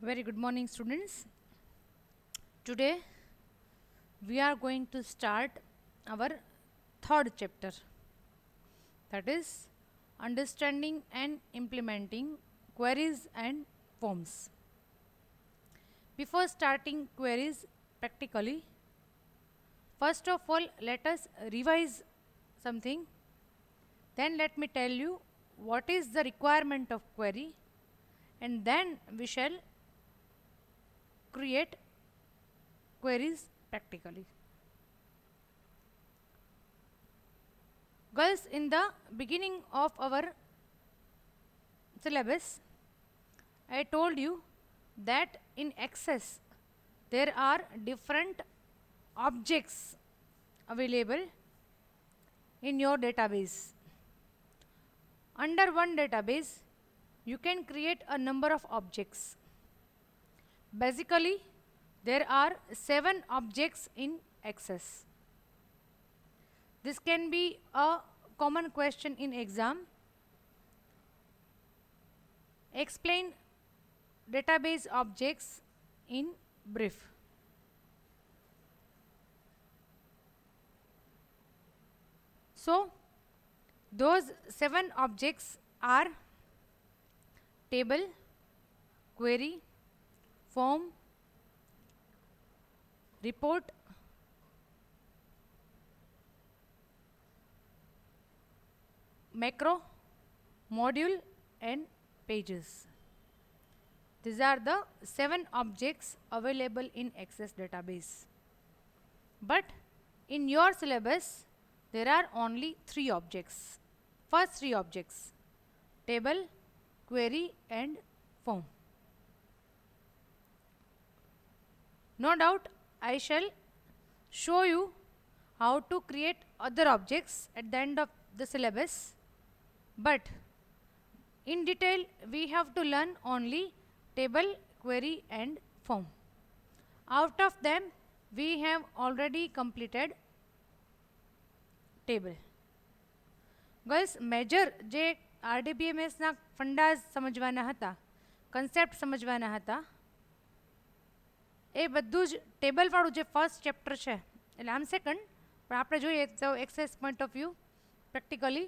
Very good morning, students. Today we are going to start our third chapter, that is understanding and implementing queries and forms. Before starting queries practically, first of all, let us revise something. Then let me tell you what is the requirement of query, and then we shall create queries practically. Girls, in the beginning of our syllabus, I told you that in Access there are different objects available in your database. Under one database, you can create a number of objects. Basically, there are 7 objects in Access. This can be a common question in exam. Explain database objects in brief. So, those 7 objects are table, query, form, report, macro, module and pages. These are the 7 objects available in Access database. But in your syllabus, there are only 3 objects. First 3 objects, table, query and form. No doubt I shall show you how to create other objects at the end of the syllabus, but in detail we have to learn only table, query and form. Out of them we have already completed table. Girls, major જે RDBMSના ફંડાઝ સમજવાના હતા, concept સમજવાના હતા, એ બધું જ ટેબલવાળું જે first chapter છે, એટલે આમ સેકન્ડ, પણ આપણે જોઈએ તો access point of view practically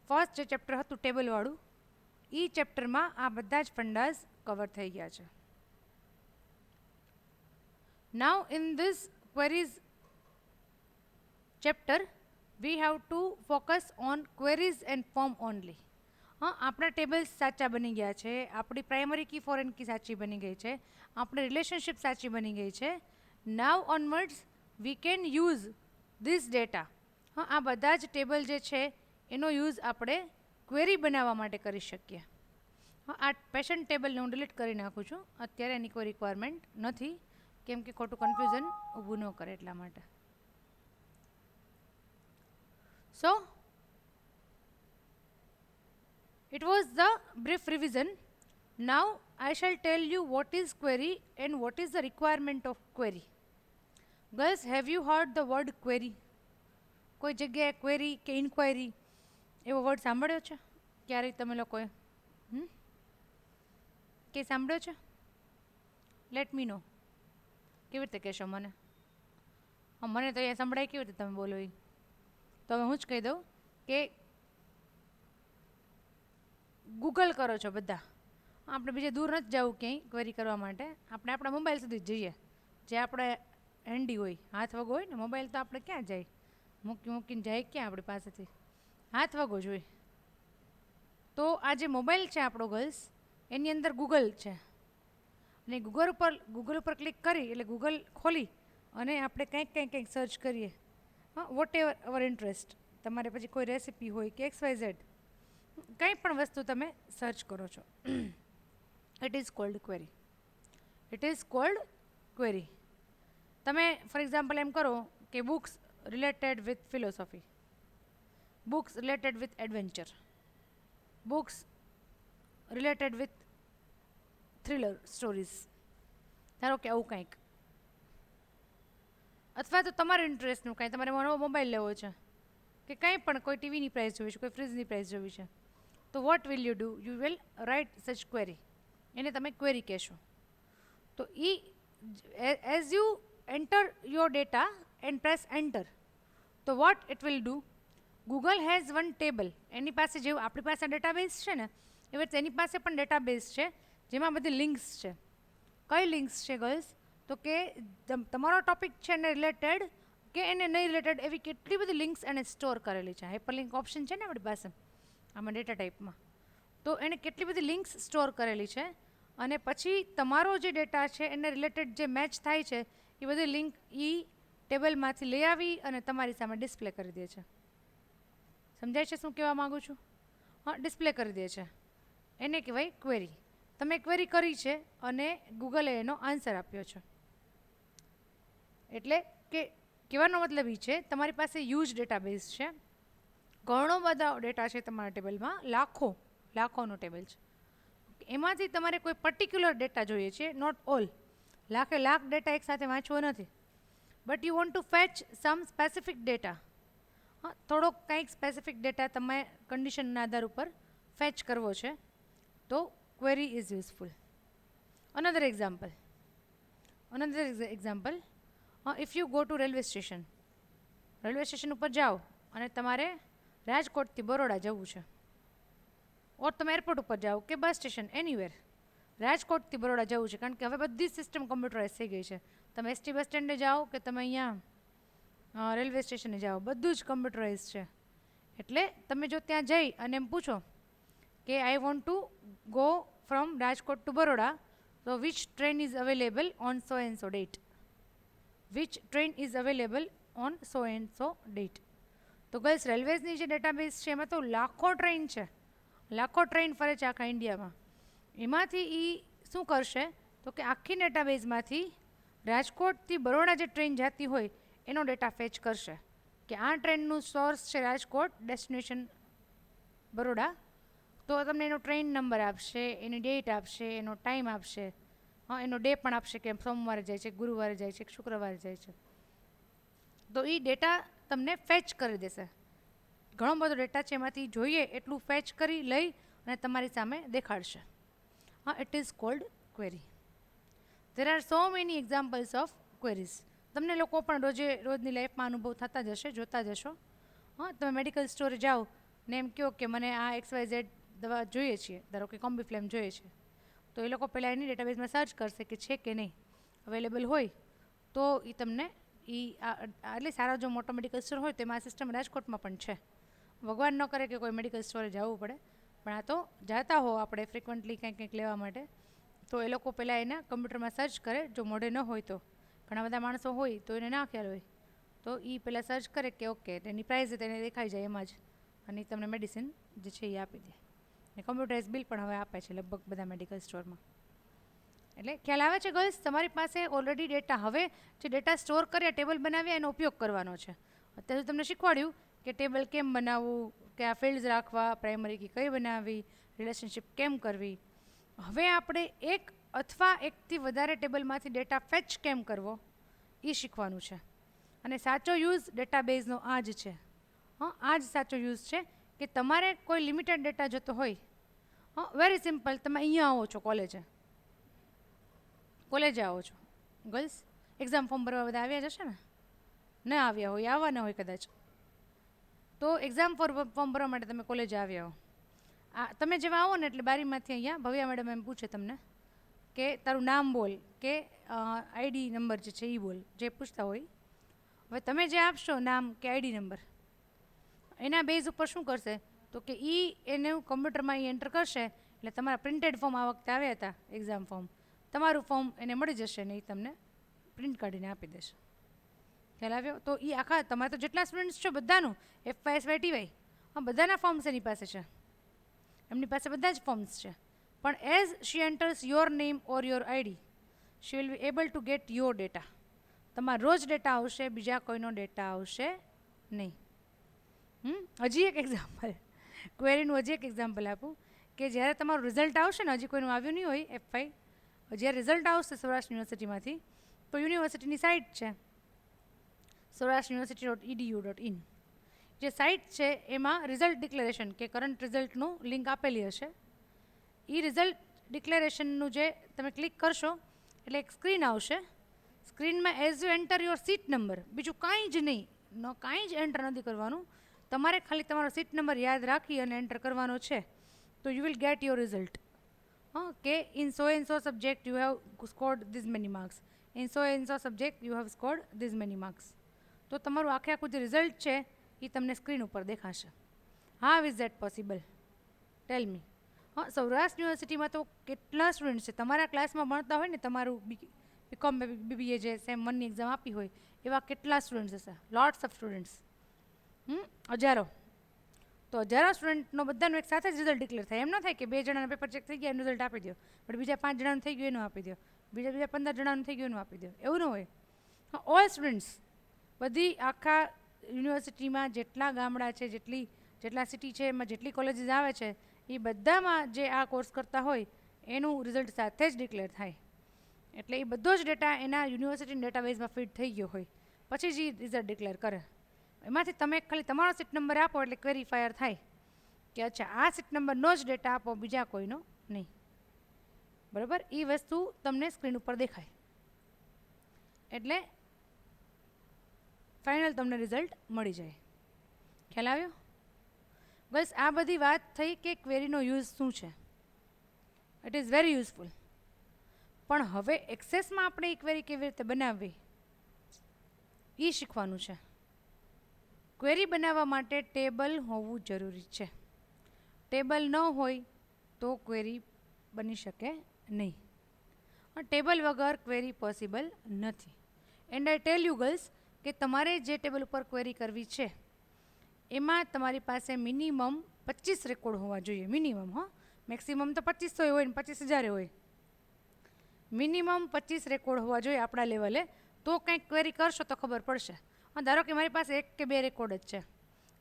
first જે ચેપ્ટર હતું ટેબલવાળું, એ ચેપ્ટરમાં આ બધા જ ફંડાઝ કવર થઈ ગયા છે. Now in this queries chapter, we have to focus on queries and form only. હા, આપણા ટેબલ્સ સાચા બની ગયા છે, આપણી પ્રાઇમરી કી ફોરેન કી સાચી બની ગઈ છે, આપણી રિલેશનશિપ સાચી બની ગઈ છે. Now onwards we can use this data. હા, આ બધા જ ટેબલ જે છે એનો યુઝ આપણે ક્વેરી બનાવવા માટે કરી શકીએ. હા, આ પેશન્ટ ટેબલને હું ડિલીટ કરી નાખું છું, અત્યારે એની કોઈ રિક્વાયરમેન્ટ નથી, કેમ કે ખોટું કન્ફ્યુઝન ઊભું ન કરે એટલા માટે. So, it was the brief revision. Now I shall tell you what is query and what is the requirement of query. Girls, have you heard the word query? કોઈ જગ્યાએ query કે inquiry એવો word સાંભળ્યો છે ક્યારેય તમે લોકોએ? કે સાંભળ્યો છે? લેટ મી નો. કેવી રીતે કહેશો મને? હા, મને તો અહીંયા સંભળાય કેવી રીતે તમે બોલો એ. તો હવે હું જ કહી દઉં કે ગૂગલ કરો છો બધા, આપણે બીજે દૂર નથી જવું ક્યાંય ક્વેરી કરવા માટે, આપણે આપણા મોબાઈલ સુધી જ જઈએ, જે આપણે હેન્ડી હોય, હાથ વગો હોય ને, મોબાઈલ તો આપણે ક્યાં જાય, મૂકીને જાય ક્યાં આપણી પાસેથી, હાથ વગો જોઈએ. તો આ જે મોબાઈલ છે આપણો ગર્લ્સ, એની અંદર ગૂગલ છે, અને ગૂગલ ઉપર ક્લિક કરી એટલે ગૂગલ ખોલી અને આપણે કંઈક સર્ચ કરીએ. હા, વોટ એવર અવર ઇન્ટરેસ્ટ, તમારે પછી કોઈ રેસિપી હોય કે XYZ, કંઈ પણ વસ્તુ તમે સર્ચ કરો છો, it is called query. It is called query. તમે ફોર એક્ઝામ્પલ એમ કરો કે books related with philosophy, books related with adventure, books related with thriller stories, ધારો કે આવું કંઈક, અથવા તો તમારા ઇન્ટરેસ્ટનું કાંઈ, તમારે નવો મોબાઈલ લેવો છે કે કંઈ પણ, કોઈ ટીવીની પ્રાઇસ જોવી છે, કોઈ ફ્રીજની પ્રાઇસ જોવી છે, તો what will you do? You will write such query. એને તમે ક્વેરી કહેશો. તો એ as you enter your data and press enter, તો what it will do, Google has one table. એની પાસે જેવું આપણી પાસે ડેટાબેઝ છે ને એવી રીતે એની પાસે પણ ડેટાબેઝ છે જેમાં બધી લિંક્સ છે. કઈ લિંક્સ છે ગર્લ્સ? તો કે તમારો ટોપિક છે એને રિલેટેડ કે એને નહીં રિલેટેડ એવી કેટલી બધી લિંક્સ એને સ્ટોર કરેલી છે. હાઇપરલિંક ઓપ્શન છે ને આપણી પાસે આમાં ડેટા ટાઈપમાં, તો એને કેટલી બધી લિંક્સ સ્ટોર કરેલી છે અને પછી તમારો જે ડેટા છે એને રિલેટેડ જે મેચ થાય છે એ બધી લિંક એ ટેબલમાંથી લઈ આવી અને તમારી સામે ડિસ્પ્લે કરી દે છે. સમજાય છે શું કહેવા માગું છું? હા, ડિસ્પ્લે કરી દે છે. એને કહેવાય ક્વેરી. તમે ક્વેરી કરી છે અને ગૂગલે એનો આન્સર આપ્યો છે. એટલે કે કહેવાનો મતલબ એ છે તમારી પાસે હ્યુજ ડેટાબેઝ છે, ઘણો બધા ડેટા છે તમારા ટેબલમાં, લાખોનો ટેબલ છે. એમાંથી તમારે કોઈ પર્ટિક્યુલર ડેટા જોઈએ છે, નોટ ઓલ. લાખ ડેટા એકસાથે વાંચવો નથી, but you want to fetch some specific data. હા, થોડોક કંઈક સ્પેસિફિક ડેટા તમે કન્ડિશનના આધાર ઉપર ફેચ કરવો છે, તો query is useful. Another example, if you go to railway station ઉપર જાઓ અને તમારે રાજકોટથી બરોડા જવું છે, ઓર તમે એરપોર્ટ ઉપર જાઓ કે બસ સ્ટેશન એનીવેર, રાજકોટથી બરોડા જવું છે, કારણ કે હવે બધી સિસ્ટમ કમ્પ્યુટરાઇઝ થઈ ગઈ છે. તમે એસટી બસ સ્ટેન્ડે જાઓ કે તમે અહીંયા રેલવે સ્ટેશને જાઓ, બધું જ કમ્પ્યુટરાઇઝ છે. એટલે તમે જો ત્યાં જઈ અને એમ પૂછો કે I want to go from Rajkot to Baroda, તો which train is available on so and so date, તો ગર્લ્સ રેલવેઝની જે ડેટાબેઝ છે એમાં તો લાખો ટ્રેન ફરે છે આખા ઇન્ડિયામાં. એમાંથી એ શું કરશે તો કે આખી ડેટાબેઝમાંથી રાજકોટથી બરોડા જે ટ્રેન જતી હોય એનો ડેટા ફેચ કરશે કે આ ટ્રેનનું સોર્સ છે રાજકોટ, ડેસ્ટિનેશન બરોડા, તો તમને એનો ટ્રેન નંબર આપશે, એની ડેટ આપશે, એનો ટાઈમ આપશે, એનો ડે પણ આપશે કે સોમવારે જાય છે, ગુરુવારે જાય છે, શુક્રવારે જાય છે. તો એ ડેટા તમને ફેચ કરી દેશે. ઘણો બધો ડેટા છે એમાંથી જોઈએ એટલું ફેચ કરી લઈ અને તમારી સામે દેખાડશે. It is called query. There are so many examples of queries. તમને લોકો પણ રોજની લાઈફમાં અનુભવ થતા જ હશે, જોતા જ હશો. તમે મેડિકલ સ્ટોરે જાઓ ને એમ કહો કે મને આ XYZ દવા જોઈએ છીએ, ધારો કે કોમ્બીફ્લેમ જોઈએ છે, તો એ લોકો પહેલાં એની ડેટાબેઝમાં સર્ચ કરશે કે છે કે નહીં, અવેલેબલ હોય તો એ તમને એટલે સારો જો મોટો મેડિકલ સ્ટોર હોય તો એમાં આ સિસ્ટમ રાજકોટમાં પણ છે. ભગવાન ન કરે કે કોઈ મેડિકલ સ્ટોરે જવું પડે, પણ આ તો જાતા હો આપણે ફ્રિકવન્ટલી કંઈક લેવા માટે, તો એ લોકો પહેલાં એના કમ્પ્યુટરમાં સર્ચ કરે. જો મોઢે ન હોય તો, ઘણા બધા માણસો હોય તો એને ના ખ્યાલ હોય, તો એ પહેલાં સર્ચ કરે કે ઓકે એની પ્રાઇસ તેને દેખાઈ જાય એમાં જ, અને તમને મેડિસિન જે છે એ આપી દે. ને કમ્પ્યુટરાઇઝ બિલ પણ હવે આપે છે લગભગ બધા મેડિકલ સ્ટોરમાં. એટલે ખ્યાલ આવે છે ગર્લ્સ? તમારી પાસે ઓલરેડી ડેટા, હવે જે ડેટા સ્ટોર કર્યા, ટેબલ બનાવ્યા, એનો ઉપયોગ કરવાનો છે. અત્યારે તમને શીખવાડ્યું કે ટેબલ કેમ બનાવવું, કે આ ફિલ્ડ્સ રાખવા, પ્રાઇમરી કી કઈ બનાવવી, રિલેશનશિપ કેમ કરવી. હવે આપણે એક અથવા એકથી વધારે ટેબલમાંથી ડેટા ફેચ કેમ કરવો એ શીખવાનું છે. અને સાચો યુઝ ડેટાબેઝનો આ જ છે. આ જ સાચો યુઝ છે કે તમારે કોઈ લિમિટેડ ડેટા જોતો હોય, વેરી સિમ્પલ, તમે અહીંયા આવો છો કોલેજે આવો છો ગર્લ્સ, એક્ઝામ ફોર્મ ભરવા બધા આવ્યા જશે ને? ન આવ્યા હોય, આવવાના હોય કદાચ, તો એક્ઝામ ફોર્મ ભરવા માટે તમે કોલેજે આવ્યા હો. તમે જેવા આવો ને એટલે બારીમાંથી અહીંયા ભવ્યા મેડમ એમ પૂછે તમને કે તારું નામ બોલ કે આઈડી નંબર જે છે એ બોલ, જે પૂછતા હોય. હવે તમે જે આપશો નામ કે આઈડી નંબર, એના બેઝ ઉપર શું કરશે તો કે એનું કમ્પ્યુટરમાં એન્ટર કરશે, એટલે તમારા પ્રિન્ટેડ ફોર્મ આ વખતે આવ્યા હતા એક્ઝામ ફોર્મ, તમારું ફોર્મ એને મળી જશે ને એ તમને પ્રિન્ટ કાઢીને આપી દેશે. ખ્યાલ આવ્યો? તો એ આખા તમારે તો જેટલા સ્ટુડન્ટ્સ છો બધાનું FY SY TY બધાના ફોર્મ્સ એની પાસે છે, એમની પાસે બધા જ ફોર્મ્સ છે. પણ as she enters your name or your ID, she will be able to get your data. તમારો જ ડેટા આવશે, બીજા કોઈનો ડેટા આવશે નહીં. હજી એક એક્ઝામ્પલ, ક્વેરીનું હજી એક એક્ઝામ્પલ આપું કે જ્યારે તમારું રિઝલ્ટ આવશે ને, હજી કોઈનું આવ્યું નહીં હોય FY, જ્યારે રિઝલ્ટ આવશે સૌરાષ્ટ્ર યુનિવર્સિટીમાંથી, તો યુનિવર્સિટીની સાઇટ છે saurashtrauniversity.edu.in, જે સાઇટ છે એમાં રિઝલ્ટ ડિક્લેરેશન કે કરંટ રિઝલ્ટનું લિંક આપેલી હશે. એ રિઝલ્ટ ડિક્લેરેશનનું જે તમે ક્લિક કરશો એટલે એક સ્ક્રીન આવશે. સ્ક્રીનમાં as you enter your seat number, બીજું કાંઈ જ નહીં, કાંઈ જ એન્ટર નથી કરવાનું. તમારે ખાલી તમારો સીટ નંબર યાદ રાખી અને એન્ટર કરવાનો છે. તો you will get your result. કે in so and so subject you have scored this many marks, in so and so subject you have scored this many marks. તો તમારું આખું જે રિઝલ્ટ છે એ તમને સ્ક્રીન ઉપર દેખાશે. How is that possible? Tell me. Saurashtra યુનિવર્સિટીમાં તો કેટલા સ્ટુડન્ટ છે તમારા ક્લાસમાં ભણતા હોય ને, તમારું બીકોમ બીબીએ જે સેમ 1ની એક્ઝામ આપી હોય એવા કેટલા સ્ટુડન્ટ્સ હશે? Lots of students. હજારો. તો હજારો સ્ટુડન્ટનો બધાનું એક સાથે જ રિઝલ્ટ ડિક્લેર થાય. એમ ન થાય કે 2 જણાના પેપર ચેક થઈ ગયા એનું રિઝલ્ટ આપી દો, પણ બીજા 5 જણાનું થઈ ગયું એનું આપી દો, બીજા 15 જણાનું થઈ ગયું એનું આપી દો, એવું ન હોય. ઓલ સ્ટુડન્ટ્સ, બધી આખા યુનિવર્સિટીમાં જેટલા ગામડા છે, જેટલા સિટી છે, એમાં જેટલી કોલેજીસ આવે છે એ બધામાં જે આ કોર્સ કરતા હોય એનું રિઝલ્ટ સાથે જ ડિક્લેર થાય. એટલે એ બધો જ ડેટા એના યુનિવર્સિટીના ડેટાબેઝમાં ફીડ થઈ ગયો હોય પછી જ એ રિઝલ્ટ ડિક્લેર કરે. એમાંથી તમે ખાલી તમારો સીટ નંબર આપો એટલે વેરીફાયર થાય કે અચ્છા આ સીટ નંબરનો જ ડેટા આપો, બીજા કોઈનો નહીં. બરાબર? એ વસ્તુ તમને સ્ક્રીન ઉપર દેખાય એટલે ફાઇનલ તમને રિઝલ્ટ મળી જાય. ખ્યાલ આવ્યો? બસ આ બધી વાત થઈ કે ક્વેરીનો યુઝ શું છે. It is very useful. પણ હવે એક્સેસમાં આપણે એ ક્વેરી કેવી રીતે બનાવવી એ શીખવાનું છે. ક્વેરી બનાવવા માટે ટેબલ હોવું જરૂરી છે. ટેબલ ન હોય તો ક્વેરી બની શકે નહીં. ટેબલ વગર ક્વેરી પોસિબલ નથી. And I tell you girls કે તમારે જે ટેબલ ઉપર ક્વેરી કરવી છે એમાં તમારી પાસે મિનિમમ 25 રેકોર્ડ હોવા જોઈએ. મિનિમમ. મેક્સિમમ તો 2500 હોય ને 25,000 હોય. મિનિમમ 25 રેકોર્ડ હોવા જોઈએ આપણા લેવલે. તો કંઈક ક્વેરી કરશો તો ખબર પડશે. ધારો કે મારી પાસે 1 કે 2 રેકોર્ડ જ છે,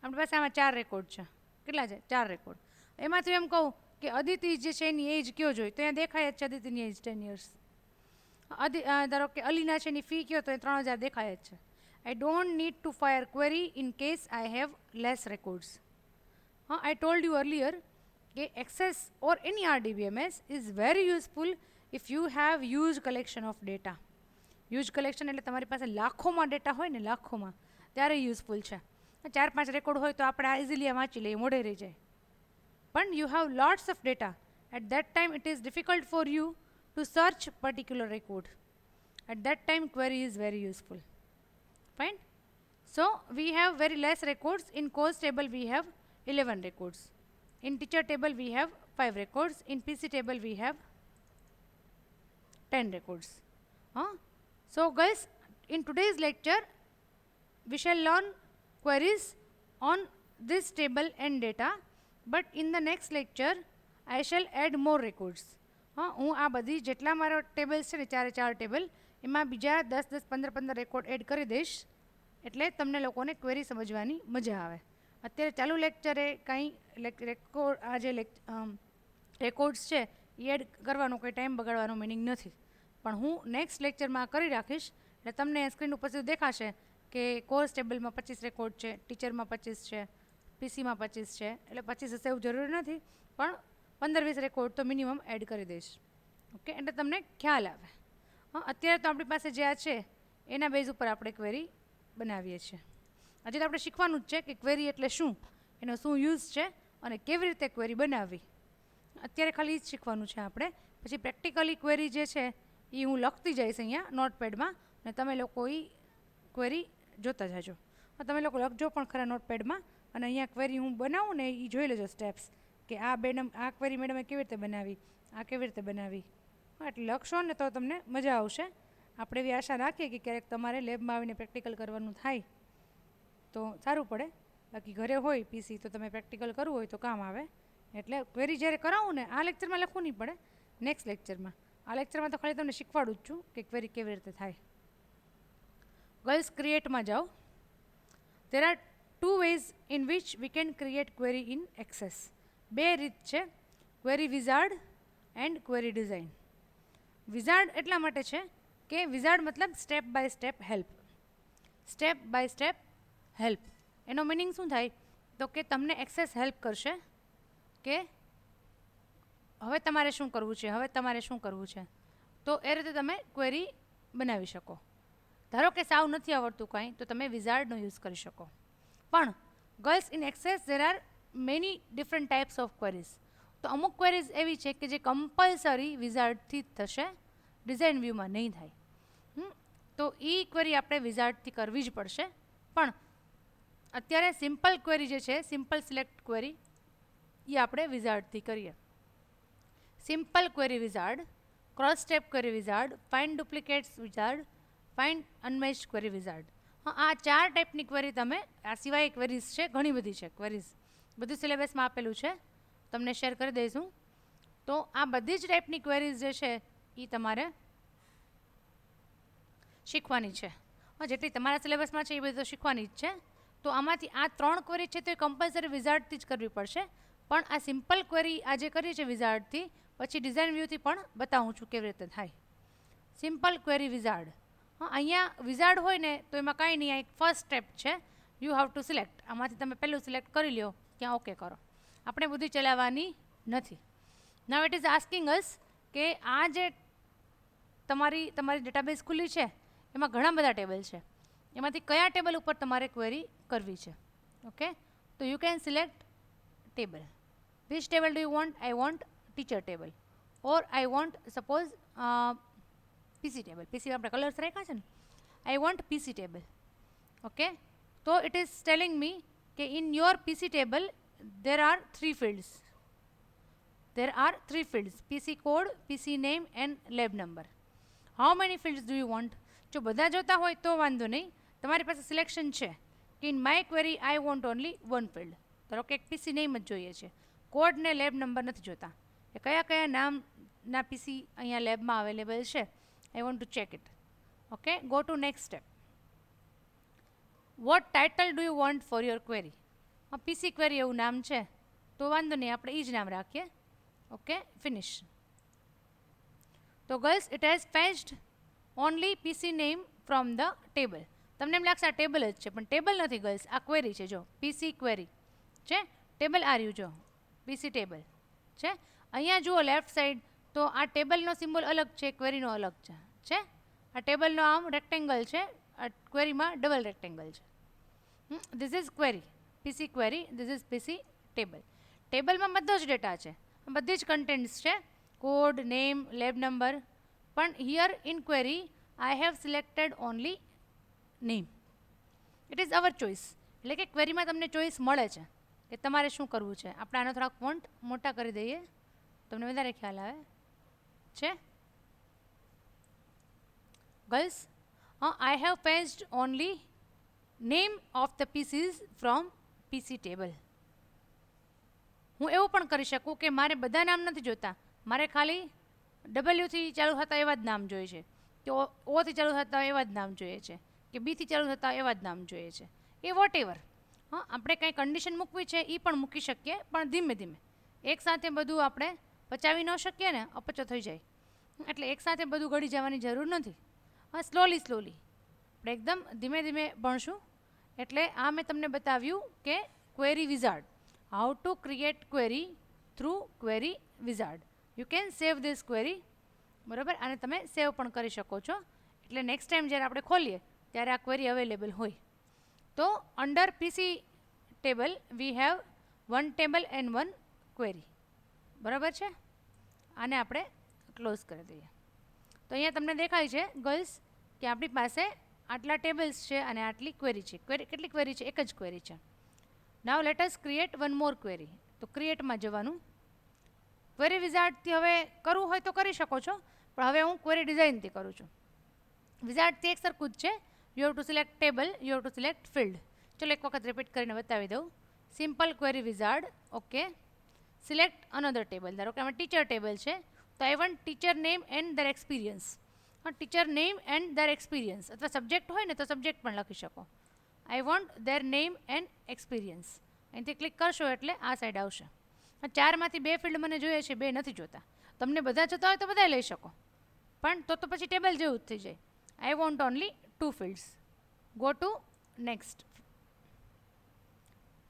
આપણી પાસે આમાં 4 રેકોર્ડ છે. કેટલા છે? 4 રેકોર્ડ. એમાંથી એમ કહું કે અદિતિ જે છે એની એજ કયો જોઈએ તો અહીંયા દેખાય જ છે અદિતિની એજ 10 years. ધારો કે અલીના છે એની ફી કયો તો એ 3,000 દેખાય જ છે. I don't need to fire query in case I have less records. I told you earlier that Access or any RDBMS is very useful if you have huge collection of data. Huge collection એટલે તમારી પાસે લાખોમાં data હોય ને, લાખોમાં, ત્યારે useful છે. 4-5 record હોય તો આપણે ઇઝીલી વાંચી લઈએ, મોઢે રહી જાય. પણ you have lots of data. At that time it is difficult for you to search particular record. At that time query is very useful. Fine. So we have very less records. In course table we have 11 records. In teacher table we have 5 records. In PC table we have 10 records. So guys, in today's lecture we shall learn queries on this table and data, but in the next lecture I shall add more records. હું આ બધી જેટલા મારો tables છે ને 4 table એમાં બીજા 10-10, 15-15 record add કરી દઈશ એટલે તમને લોકોને ક્વેરી સમજવાની મજા આવે. અત્યારે ચાલુ લેક્ચરે કાંઈ રેકોર્ડ આ જે રેકોર્ડ્સ છે એ એડ કરવાનો કોઈ ટાઈમ બગાડવાનો મિનિંગ નથી. પણ હું નેક્સ્ટ લેક્ચરમાં કરી રાખીશ એટલે તમને સ્ક્રીન ઉપર સીધું દેખાશે કે કોર્સ ટેબલમાં 25 રેકોર્ડ છે, ટીચરમાં 25 છે, પીસીમાં 25 છે. એટલે 25 હશે એવું જરૂરી નથી, પણ 15-20 રેકોર્ડ તો મિનિમમ એડ કરી દઈશ. ઓકે, એટલે તમને ખ્યાલ આવે. અત્યારે તો આપણી પાસે જે આ છે એના બેઝ ઉપર આપણે ક્વેરી બનાવીએ છીએ. આજે તો આપણે શીખવાનું જ છે કે ક્વેરી એટલે શું, એનો શું યુઝ છે અને કેવી રીતે ક્વેરી બનાવવી. અત્યારે ખાલી જ શીખવાનું છે આપણે. પછી પ્રેક્ટિકલી ક્વેરી જે છે એ હું લખતી જઈશ અહીંયા નોટપેડમાં અને તમે લોકો એ ક્વેરી જોતા જાજો. તમે લોકો લખજો પણ ખરા નોટપેડમાં અને અહીંયા ક્વેરી હું બનાવું ને એ જોઈ લેજો સ્ટેપ્સ કે આ ક્વેરી મેડમે કેવી રીતે બનાવી, આ કેવી રીતે બનાવી. એટલે લખશો ને તો તમને મજા આવશે. આપણે એવી આશા રાખીએ કે ક્યારેક તમારે લેબમાં આવીને પ્રેક્ટિકલ કરવાનું થાય તો સારું પડે. બાકી ઘરે હોય પીસી તો તમે પ્રેક્ટિકલ કરવું હોય તો કામ આવે. એટલે ક્વેરી જ્યારે કરાવું ને આ લેક્ચરમાં લખવું નહીં પડે, નેક્સ્ટ લેક્ચરમાં. આ લેક્ચરમાં તો ખાલી તમને શીખવાડું જ છું કે ક્વેરી કેવી રીતે થાય. ગર્લ્સ ક્રિએટમાં જાઓ. there are 2 ways in which we can create query in Access. 2 રીત છે, query wizard and query design. Wizard એટલા માટે છે કે વિઝાર્ડ મતલબ step by step help. Step by step help એનો મિનિંગ શું થાય તો કે તમને એક્સેસ હેલ્પ કરશે કે હવે તમારે શું કરવું છે, હવે તમારે શું કરવું છે. તો એ રીતે તમે ક્વેરી બનાવી શકો. ધારો કે સાવ નથી આવડતું કાંઈ તો તમે વિઝાર્ડનો યુઝ કરી શકો. પણ girls in access there are many different types of queries. તો અમુક ક્વેરીઝ એવી છે કે જે કમ્પલસરી વિઝાર્ડથી જ થશે, ડિઝાઇન વ્યૂમાં નહીં થાય. તો એ ક્વેરી આપણે વિઝાર્ડથી કરવી જ પડશે. પણ અત્યારે સિમ્પલ ક્વેરી જે છે, સિમ્પલ સિલેક્ટ ક્વેરી, એ આપણે વિઝાર્ડથી કરીએ. Simple query wizard, cross step query wizard, find duplicates wizard, find unmatched query wizard. આ 4 ટાઈપની ક્વેરી તમે, આ સિવાય ક્વેરીઝ છે, ઘણી બધી છે ક્વેરીઝ, બધું સિલેબસમાં આપેલું છે, તમને શેર કરી દઈશું. તો આ બધી જ ટાઈપની ક્વેરીઝ જે છે એ તમારે શીખવાની છે. જેટલી તમારા સિલેબસમાં છે એ બધી તો શીખવાની જ છે. તો આમાંથી આ 3 ક્વેરી છે તો એ કમ્પલસરી વિઝાર્ડથી જ કરવી પડશે. પણ આ સિમ્પલ ક્વેરી આજે કરી છે વિઝાર્ડથી, પછી ડિઝાઇન વ્યૂથી પણ બતાવું છું કેવી રીતે થાય. Simple query wizard. અહીંયા વિઝાર્ડ હોય ને તો એમાં કાંઈ નહીં, આ એક ફર્સ્ટ સ્ટેપ છે, યુ હેવ ટુ સિલેક્ટ. આમાંથી તમે પહેલું સિલેક્ટ કરી લો, ત્યાં ઓકે કરો. આપણે બધી ચલાવવાની નથી. નાવ ઇટ ઇઝ આસ્કિંગ અસ કે આ જે તમારી ડેટાબેઝ ખુલ્લી છે એમાં ઘણા બધા ટેબલ છે, એમાંથી કયા ટેબલ ઉપર તમારે ક્વેરી કરવી છે. ઓકે, તો you can select table. Which table do you want? I want teacher table, or I want suppose PC table. PC આપણે કલર્સ રાખ્યા છે ને, I want PC table. Okay, તો ઇટ ઇઝ ટેલિંગ મી કે in your PC table there are 3 fields. There are 3 fields: PC code, PC name and lab number. How many fields do you want? જો બધા જોતા હોય તો વાંધો નહીં, તમારી પાસે સિલેક્શન છે કે in my query I want only 1 field. ધારો કે એક પીસી નેમ જ જોઈએ છે, કોડ ને લેબ નંબર નથી જોતા. એ કયા કયા નામના પીસી અહીંયા લેબમાં અવેલેબલ છે, I want to check it. Okay, go to next step. What title do you want for your query? PC query એવું નામ છે તો વાંધો નહીં, આપણે એ જ નામ રાખીએ. Okay, finish. તો girls, it has fetched only PC name from the table. તમને એમ લાગશે આ ટેબલ જ છે, પણ ટેબલ નથી ગર્લ્સ, આ ક્વેરી છે. જો પીસી ક્વેરી છે, ટેબલ આર્યું, જો પીસી ટેબલ છે. અહીંયા જુઓ લેફ્ટ સાઈડ, તો આ ટેબલનો સિમ્બોલ અલગ છે, ક્વેરીનો અલગ છે. આ ટેબલનો આમ રેક્ટેંગલ છે, આ ક્વેરીમાં ડબલ રેક્ટેંગલ છે. This is query, PC query, this is PC table. ટેબલમાં બધો જ ડેટા છે, બધી જ કન્ટેન્ટ્સ છે, કોડ, નેમ, લેબ નંબર. પણ here in query I have selected only name. It is our choice. એટલે કે ક્વેરીમાં તમને ચોઇસ મળે છે કે તમારે શું કરવું છે. આપણે આનો થોડાક ફોન્ટ મોટા કરી દઈએ, તમને વધારે ખ્યાલ આવે છે. Girls, I have fetched only name of the PCs from PC table. હું એવું પણ કરી શકું કે મારે બધા નામ નથી જોતા, મારે ખાલી ડબલ્યુથી ચાલુ થતા એવા જ નામ જોઈએ છે, કે ઓથી ચાલુ થતા એવા જ નામ જોઈએ છે, કે બીથી ચાલુ થતા એવા જ નામ જોઈએ છે. એ વોટ એવર. આપણે કંઈ કન્ડિશન મૂકવી છે એ પણ મૂકી શકીએ, પણ ધીમે ધીમે. એકસાથે બધું આપણે પચાવી ન શકીએ ને, અપચો થઈ જાય. એટલે એકસાથે બધું ગળી જવાની જરૂર નથી. સ્લોલી આપણે એકદમ ધીમે ધીમે ભણશું. એટલે આ મેં તમને બતાવ્યું કે query wizard, how to create query through query wizard. You can save this query, બરાબર. આને તમે સેવ પણ કરી શકો છો. એટલે નેક્સ્ટ ટાઈમ જ્યારે આપણે ખોલીએ ત્યારે આ ક્વેરી અવેલેબલ હોય. તો under PC table we have 1 table and 1 query, બરાબર છે. આને આપણે ક્લોઝ કરી દઈએ. તો અહીંયા તમને દેખાય છે ગર્લ્સ કે આપણી પાસે આટલા ટેબલ્સ છે અને આટલી ક્વેરી છે. કેટલી ક્વેરી છે? એક જ ક્વેરી છે. નાવ લેટ અસ ક્રિએટ 1 મોર ક્વેરી. તો ક્રિએટમાં જવાનું. ક્વેરી વિઝાર્ડથી હવે કરવું હોય તો કરી શકો છો, પણ હવે હું ક્વેરી ડિઝાઇનથી કરું છું. વિઝાર્ડથી એક સરખું જ છે. You have to select table, you have to select field. ચલો એક વખત રિપીટ કરીને બતાવી દઉં. Simple query wizard. Okay, select another table. ધારો કે આમાં ટીચર ટેબલ છે, તો આઈ want teacher name and there experience. Teacher name and there experience, અથવા સબ્જેક્ટ હોય ને તો સબ્જેક્ટ પણ લખી શકો. I want there name and experience. અહીંથી ક્લિક કરશો એટલે આ સાઈડ આવશે. 4માંથી 2 ફિલ્ડ મને જોઈએ છે, 2 નથી જોતા. તમને બધા જોતા હોય તો બધા લઈ શકો, પણ તો પછી ટેબલ જેવું જ થઈ જાય. I want only 2 fields. Go to next.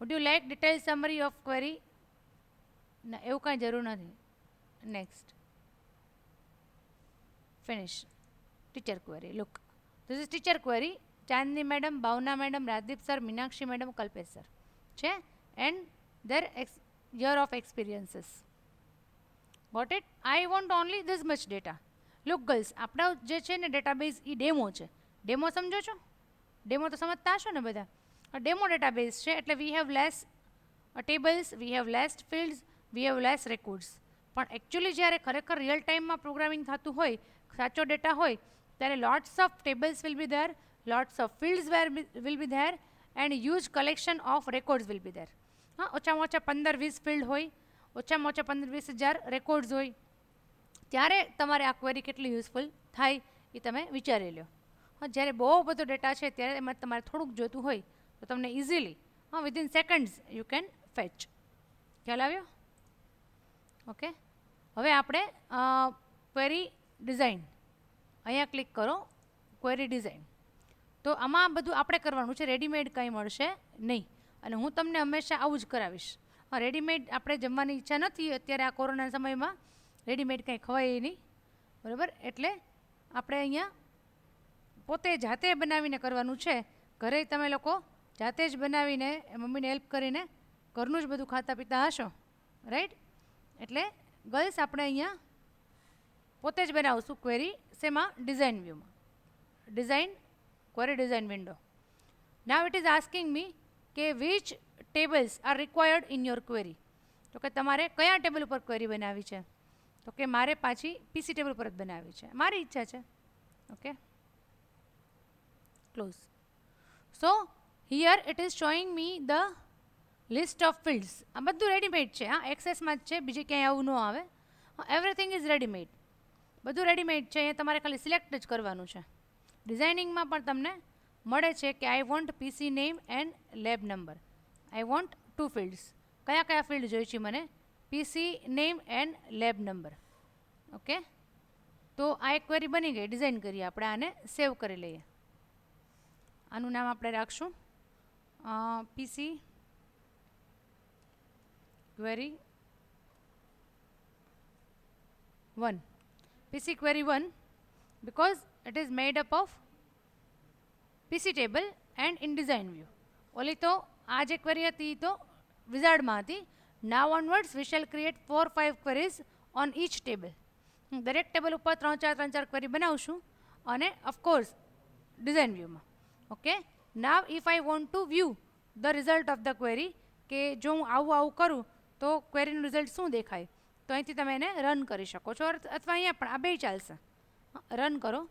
Would you like detail summary of query? ના, એવું કાંઈ જરૂર નથી. Next. finish. Teacher query. Look, this is teacher query. Chandni madam, Bhavna madam, Radip sir, Meenakshi madam, Kalpesh sir. છે and their year of experiences. Got it? I want only this much data. Look girls, આપણા જે છે ને database એ demo છે. Demo સમજો છો? Demo તો સમજતા હશો ને બધા? ડેમો ડેટાબેઝ છે એટલે we have less tables, we have less fields, we have less records. પણ એકચ્યુઅલી જ્યારે ખરેખર રિયલ ટાઈમમાં પ્રોગ્રામિંગ થતું હોય, સાચો ડેટા હોય, ત્યારે lots of tables will be there, lots of fields will be there and huge collection of records will be there. હા, ઓછામાં ઓછા 15-20 ફિલ્ડ હોય, ઓછામાં ઓછા 15-20 હજાર રેકોર્ડ્સ હોય. ત્યારે તમારે આ ક્વેરી કેટલી યુઝફુલ થાય એ તમે વિચારી લો. હા, જ્યારે બહુ બધો ડેટા છે ત્યારે એમાં તમારે થોડુંક જોતું હોય તો તમને easily within seconds you can fetch. ખ્યાલ આવ્યો? ઓકે, હવે આપણે ક્વેરી ડિઝાઇન અહીંયા ક્લિક કરો. ક્વેરી ડિઝાઇન તો આમાં બધું આપણે કરવાનું છે, રેડીમેડ કંઈ મળશે નહીં. અને હું તમને હંમેશા આવું જ કરાવીશ. હા, રેડીમેડ આપણે જમવાની ઈચ્છા નથી અત્યારે આ કોરોના સમયમાં, રેડીમેડ કંઈ ખવાય નહીં, બરાબર? એટલે આપણે અહીંયા પોતે જાતે બનાવીને કરવાનું છે. ઘરે તમે લોકો જાતે જ બનાવીને મમ્મીને હેલ્પ કરીને ઘરનું જ બધું ખાતા પીતા હશો, રાઈટ? એટલે ગર્લ્સ આપણે અહીંયા પોતે જ બનાવશું ક્વેરી. શેમાં? ડિઝાઇન વ્યૂમાં. Design query design window. Now it is asking me કે which tables are required in your query. તો કે તમારે કયા ટેબલ ઉપર ક્વેરી બનાવી છે? તો કે મારે પાછી પીસી ટેબલ પર જ બનાવી છે, મારી ઈચ્છા છે. Okay, close. So here it is showing me the list of fields. આ બધું રેડીમેડ છે. હા, એક્સેસમાં જ છે, બીજે ક્યાંય આવું ન આવે. એવરીથિંગ ઇઝ રેડીમેડ, બધું રેડીમેડ છે. અહીંયા તમારે ખાલી સિલેક્ટ જ કરવાનું છે. ડિઝાઇનિંગમાં પણ તમને મળે છે કે I want PC name and lab number. I want 2 fields. કયા કયા ફિલ્ડ જોઈએ છે મને? PC name and lab number. Okay, તો આ એક ક્વેરી બની ગઈ. ડિઝાઇન કરીએ આપણે, આને સેવ કરી લઈએ. આનું નામ આપણે રાખશું PC query 1. PC query 1 because it is made up of PC table and in design view. ઓલી તો આ જે ક્વેરી હતી તો વિઝાર્ડમાં હતી. Now onwards we shall create 4-5 queries on each table. દરેક ટેબલ ઉપર 3-4 ક્વેરી બનાવશું અને ઓફકોર્સ ડિઝાઇન વ્યૂમાં. Okay, now if I want two view the result of the query, કે જો હું આવું કરું તો ક્વેરીનું રિઝલ્ટ શું દેખાય, તો અહીંથી તમે એને રન કરી શકો છો, અથવા અહીંયા પણ આ બે ચાલશે. રન કરો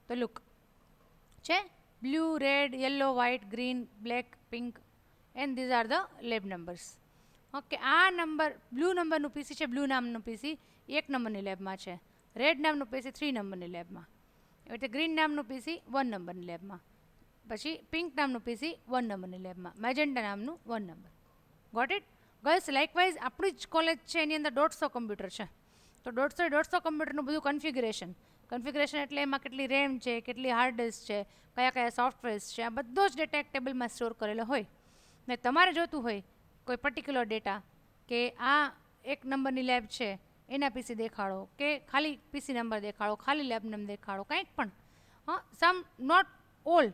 તો લુક છે blue, red, yellow, white, green, black, pink and these are the lab numbers. Okay, આ નંબર બ્લુ નંબરનું પીસી છે, બ્લુ નામનું પીસી 1 નંબરની લેબમાં છે. રેડ નામનું પીસી 3 નંબરની લેબમાં. એવી રીતે ગ્રીન નામનું પીસી 1 નંબરની લેબમાં. પછી પિંક નામનું પીસી 1 નંબરની લેબમાં. મેજેન્ટા નામનું 1 number. Got it? Girls, likewise આપણી જ કોલેજ છે એની અંદર 150 કમ્પ્યુટર છે. તો 150 કમ્પ્યુટરનું બધું કન્ફિગરેશન એટલે એમાં કેટલી રેમ છે, કેટલી હાર્ડ ડિસ્ક છે, કયા કયા સોફ્ટવેર્સ છે, આ બધો જ ડેટા એક ટેબલમાં સ્ટોર કરેલો હોય. ને તમારે જોતું હોય કોઈ પર્ટિક્યુલર ડેટા કે આ 1 નંબરની લેબ છે એના પીસી દેખાડો, કે ખાલી પીસી નંબર દેખાડો, ખાલી લેબ નંબર દેખાડો, કંઈક પણ. હા, સમ નોટ ઓલ.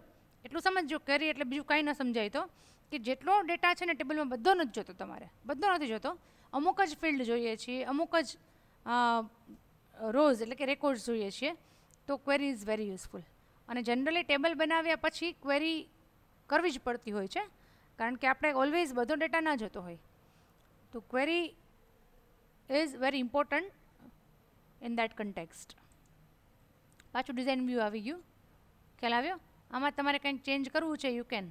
એટલું સમજો ક્વેરી એટલે બીજું કાંઈ ન સમજાય તો કે જેટલો ડેટા છે ને ટેબલમાં બધો નથી જોતો, તમારે બધો નથી જોતો. અમુક જ ફિલ્ડ જોઈએ છીએ, અમુક જ રોઝ એટલે કે રેકોર્ડ્સ જોઈએ છીએ, તો ક્વેરી ઇઝ વેરી યુઝફુલ. અને જનરલી ટેબલ બનાવ્યા પછી ક્વેરી કરવી જ પડતી હોય છે, કારણ કે આપણે ઓલવેઝ બધો ડેટા ના જોતો હોય. તો query is very important in that context. પાછું ડિઝાઇન વ્યૂ આવી ગયું. ખ્યાલ આવ્યો? આમાં તમારે કંઈક ચેન્જ કરવું છે, યુ કેન.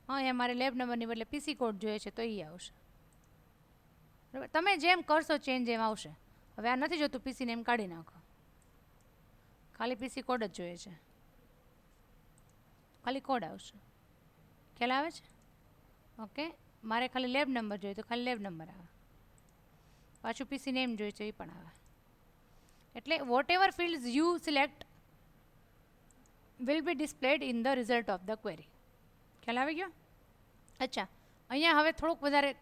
હા, અહીંયા મારે લેબ નંબરની બદલે પીસી કોડ જોઈએ છે તો એ આવશે. બરાબર, તમે જેમ કરશો ચેન્જ એમ આવશે. હવે આ નથી જોતું પીસીને એમ કાઢી નાખો, ખાલી પીસી કોડ જ જોઈએ છે, ખાલી કોડ આવશે. ખ્યાલ આવે છે? ઓકે, મારે ખાલી લેબ નંબર જોઈએ તો ખાલી લેબ નંબર આવે. પાછું પીસી નેમ જોઈએ છે એ પણ આવે. એટલે whatever fields you select will be displayed in the result of the query. ખ્યાલ આવી ગયો? અચ્છા, અહીંયા હવે થોડુંક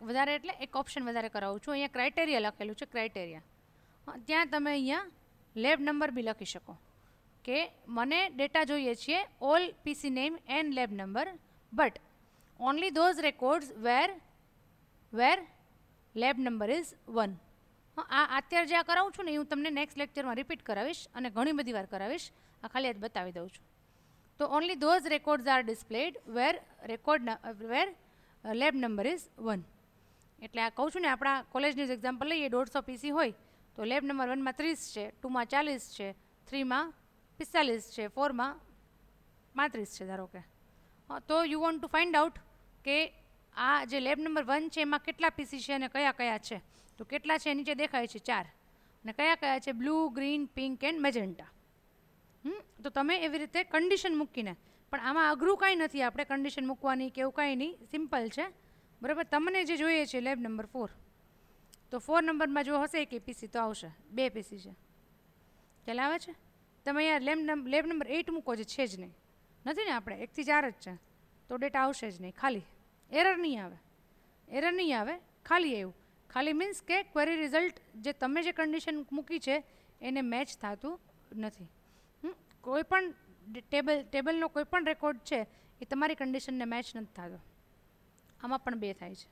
વધારે એટલે એક ઓપ્શન વધારે કરાવું છું. અહીંયા ક્રાઇટેરિયા લખેલું છે, ક્રાઇટેરિયા. ત્યાં તમે અહીંયા લેબ નંબર બી લખી શકો. કે મને ડેટા જોઈએ છે all PC name and lab number, but only those records where lab number is 1. આ અત્યારે જે આ કરાવું છું ને એ હું તમને નેક્સ્ટ લેક્ચરમાં રિપીટ કરાવીશ અને ઘણી બધી વાર કરાવીશ. આ ખાલી આજ બતાવી દઉં છું. તો only those records are displayed where lab number is 1. એટલે આ કહું છું ને, આપણા કોલેજની જ એક્ઝામ્પલ લઈએ, 150 પીસી હોય તો લેબ નંબર 1માં 30 છે, 2માં 40 છે, 3માં 45 છે, 4માં 35 છે ધારો કે. તો you want to find out કે આ જે લેબ નંબર 1 છે એમાં કેટલા પીસી છે અને કયા કયા છે. તો કેટલા છે નીચે દેખાય છે 4, અને કયા કયા છે blue, green, pink and magenta. તો તમે એવી રીતે કન્ડિશન મૂકીને, પણ આમાં અઘરું કાંઈ નથી આપણે કન્ડિશન મૂકવાની કે એવું કાંઈ નહીં, સિમ્પલ છે બરાબર. તમને જે જોઈએ છે લેબ નંબર 4, તો 4 નંબરમાં જો હશે કે પીસી તો આવશે, 2 પીસી છે, ખ્યાલ આવે છે. તમે અહીંયા લેબ નંબર 8 મૂકો જે છે જ નહીં, નથી ને, આપણે 1 થી 4 જ છે, તો ડેટા આવશે જ નહીં, ખાલી. એરર નહીં આવે, ખાલી એવું. ખાલી મીન્સ કે ક્વેરી રિઝલ્ટ જે તમે જે કન્ડિશન મૂકી છે એને મેચ થતું નથી. કોઈ પણ ટેબલનો કોઈ પણ રેકોર્ડ છે એ તમારી કન્ડિશનને મેચ નથી થતો. આમાં પણ 2 થાય છે,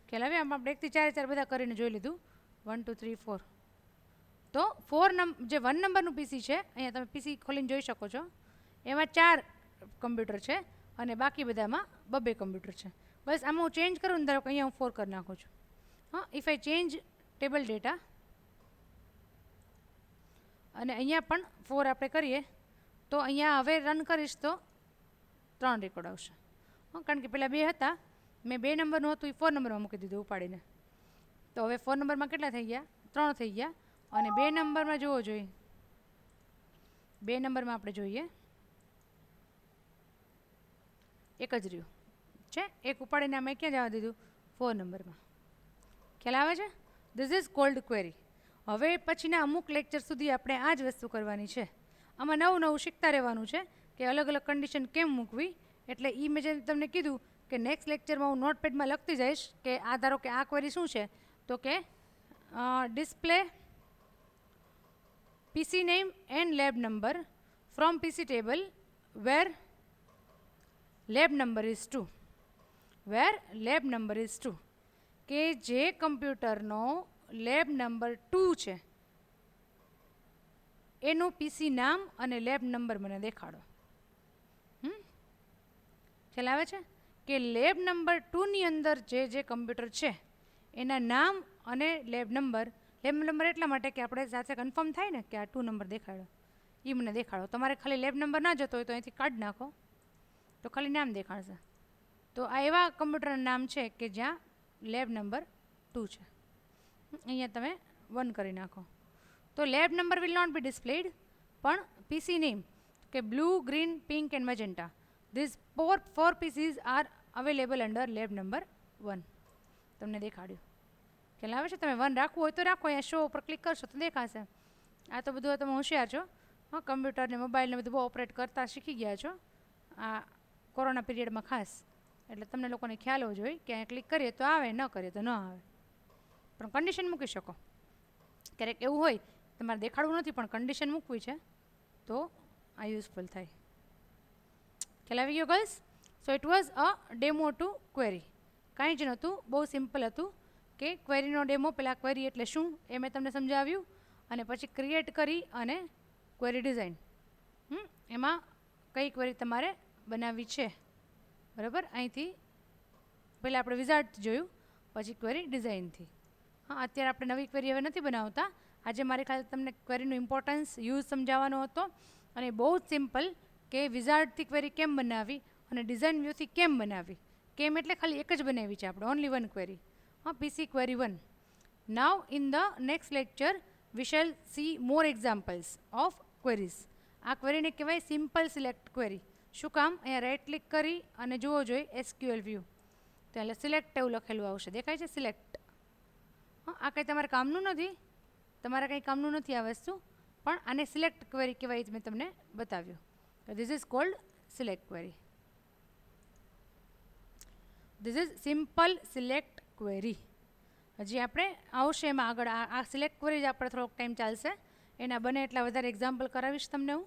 ખ્યાલ આવે. આમાં આપણે 1 થી 4 બધા કરીને જોઈ લીધું, 1 2 3 4. તો 4 જે 1 નંબરનું પીસી છે, અહીંયા તમે પીસી ખોલીને જોઈ શકો છો, એમાં 4 કમ્પ્યુટર છે અને બાકી બધામાં 2 કમ્પ્યુટર છે. બસ આમાં હું ચેન્જ કરું ને, ધારો કે અહીંયા હું 4 કરી નાખું છું. If I change table data અને અહીંયા પણ 4 આપણે કરીએ તો અહીંયા હવે રન કરીશ તો 3 રેકોર્ડ આવશે. કારણ કે પહેલાં 2 હતા, મેં 2 નંબરનું હતું એ 4 નંબરમાં મૂકી દીધું ઉપાડીને. તો હવે 4 નંબરમાં કેટલા થઈ ગયા? 3 થઈ ગયા. અને 2 નંબરમાં જોવો જોઈએ, 2 નંબરમાં આપણે જોઈએ એક જ રહ્યું છે, એક ઉપાડીને અમે ક્યાં જવા દીધું? 4 નંબરમાં. ખ્યાલ આવે છે? This is called query. હવે પછીના અમુક લેક્ચર સુધી આપણે આ જ વસ્તુ કરવાની છે. આમાં નવું નવું શીખતા રહેવાનું છે કે અલગ અલગ કન્ડિશન કેમ મૂકવી. એટલે એ મેં જે તમને કીધું કે નેક્સ્ટ લેક્ચરમાં હું નોટપેડમાં લખતી જઈશ કે આ ધારો કે આ ક્વેરી શું છે, તો કે display PC name and lab number from PC table where lab number is 2. Where lab number is 2. કે જે કમ્પ્યુટરનો લેબ નંબર 2 છે એનું પીસી નામ અને લેબ નંબર મને દેખાડો. ખ્યાલ આવે છે કે લેબ નંબર 2ની અંદર જે કમ્પ્યુટર છે એના નામ અને લેબ નંબર એટલા માટે કે આપણે સાથે કન્ફર્મ થાય ને કે આ 2 નંબર દેખાડો, એ મને દેખાડો. તમારે ખાલી લેબ નંબર ના જતો હોય તો અહીંથી કાઢી નાખો તો ખાલી નામ દેખાડશે. તો આ એવા કમ્પ્યુટરનું નામ છે કે જ્યાં લેબ નંબર 2 છે. અહીંયા તમે 1 કરી નાખો તો lab number will not be displayed, પણ પીસી નેમ કે blue, green, pink and magenta, these 4 PCs are available under lab number 1. તમને દેખાડ્યું, ખ્યાલ આવે છે? તમે 1 રાખવું હોય તો રાખો, અહીંયા શો ઉપર ક્લિક કરશો તો દેખાશે. આ તો બધું તમે હોશિયાર છો, કમ્પ્યુટર ને મોબાઈલ ને બધું બહુ ઓપરેટ કરતા શીખી ગયા છો આ કોરોના પીરિયડમાં ખાસ. એટલે તમને લોકોને ખ્યાલ હોવો જોઈએ કે અહીંયા ક્લિક કરીએ તો આવે, ન કરીએ તો ન આવે. પણ કન્ડિશન મૂકી શકો. ક્યારેક એવું હોય તમારે દેખાડવું નથી પણ કન્ડિશન મૂકવી છે તો આ યુઝફુલ થાય. ખ્યાલ આવી ગયો girls? So it was a demo to query. કાંઈ જ નહોતું, બહુ સિમ્પલ હતું કે ક્વેરીનો ડેમો. પહેલાં ક્વેરી એટલે શું એ મેં તમને સમજાવ્યું, અને પછી ક્રિએટ કરી અને ક્વેરી ડિઝાઇન, એમાં કઈ ક્વેરી તમારે બનાવવી છે બરાબર. અહીંથી પહેલાં આપણે વિઝાર્ડથી જોયું, પછી ક્વેરી ડિઝાઇનથી. અત્યારે આપણે નવી ક્વેરી હવે નથી બનાવતા. આજે મારી ખાલી તમને ક્વેરીનું ઇમ્પોર્ટન્સ, યુઝ સમજાવવાનો હતો, અને બહુ જ સિમ્પલ કે વિઝાર્ડથી ક્વેરી કેમ બનાવવી અને ડિઝાઇન વ્યૂથી કેમ બનાવવી. કેમ એટલે ખાલી એક જ બનાવી છે આપણે, only 1 query, PC query 1. Now in the next lecture we shall C more examples of queries. આ ક્વેરીને કહેવાય સિમ્પલ સિલેક્ટ ક્વેરી. શું કામ? અહીંયા રાઇટ ક્લિક કરી અને જોવો જોઈએ એસક્યુએલ વ્યૂ, તો એટલે સિલેક્ટ એવું લખેલું આવશે, દેખાય છે સિલેક્ટ. આ કંઈ તમારે કામનું નથી, તમારે કંઈ કામનું નથી આ વસ્તુ, પણ આને સિલેક્ટ ક્વેરી કહેવાય, મેં તમને બતાવ્યું. This is called select query. This is simple select query. હજી આપણે આવશે એમાં આગળ. આ સિલેક્ટ ક્વેરી જ આપણે થોડોક ટાઈમ ચાલશે, એના બને એટલા વધારે એક્ઝામ્પલ કરાવીશ તમને હું,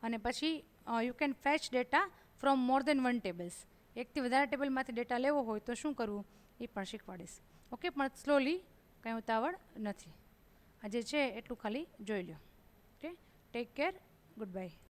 અને પછી you can fetch data from more than one tables. એકથી વધારે ટેબલમાંથી ડેટા લેવો હોય તો શું કરવું એ પણ શીખવાડીશ. ઓકે, પણ સ્લોલી, કંઈ ઉતાવળ નથી. આજે છે એટલું ખાલી જોઈ લો. Okay, take care, good bye.